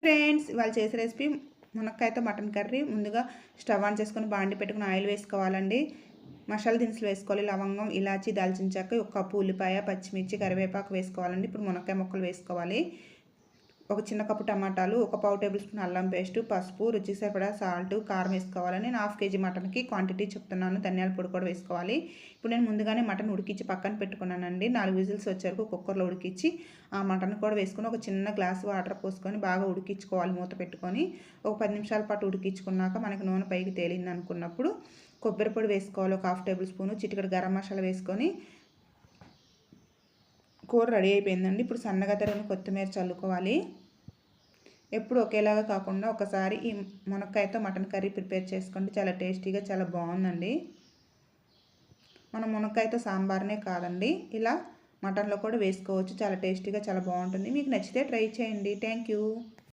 Friends ఇవాళ చేసే recipe మునక్కాయతో mutton curry. ముందుగా స్టవ్ ఆన్ చేసుకొని బాండి పెట్టుకుని ఆయిల్ వేసుకోవాలండి. మసాలా దినుసులు వేసుకోవాలి. లవంగం, ఇలాచి, దాల్చిన చెక్క, ఒక కప్పు ఉల్లిపాయ, పచ్చిమిర్చి, కరివేపాకు వేసుకోవాలండి. ఇప్పుడు మునక్కాయ ముక్కలు వేసుకోవాలి. ఒక చిన్న కప్పు టమాటాలు, ఒక పావు టేబుల్ స్పూన్ అల్లం పేస్టు, పసుపు, రుచికి సరిపడా సాల్ట్, కారం వేసుకోవాలని నేను హాఫ్ కేజీ మటన్కి క్వాంటిటీ చెప్తున్నాను. ధనియాల పొడి కూడా వేసుకోవాలి. ఇప్పుడు నేను ముందుగానే మటన్ ఉడికించి పక్కన పెట్టుకున్నానండి. 4 విజిల్స్ వచ్చే వరకు కుక్కర్లో ఉడికించి ఆ మటన్ కూడా వేసుకొని ఒక చిన్న గ్లాస్ వాటర్ పోసుకొని బాగా ఉడికించుకోవాలి. మూత పెట్టుకొని ఒక 10 నిమిషాల పాటు ఉడికించుకున్నాక మనకి నూనె పైకి తేలింది అనుకున్నప్పుడు కొబ్బరి పొడి వేసుకోవాలి. ఒక హాఫ్ టేబుల్ స్పూను, చిటికెడు గరం మసాలా వేసుకొని కూర రెడీ అయిపోయిందండి. ఇప్పుడు సన్నగా తరిగిన కొత్తిమీర చల్లుకోవాలి. ఎప్పుడు ఒకేలాగా కాకుండా ఒకసారి ఈ మునక్కాయతో మటన్ కర్రీ ప్రిపేర్ చేసుకోండి. చాలా టేస్టీగా చాలా బాగుందండి. మనం మునక్కాయతో సాంబార్నే కాదండి, ఇలా మటన్లో కూడా వేసుకోవచ్చు. చాలా టేస్టీగా చాలా బాగుంటుంది. మీకు నచ్చితే ట్రై చేయండి. Thank you.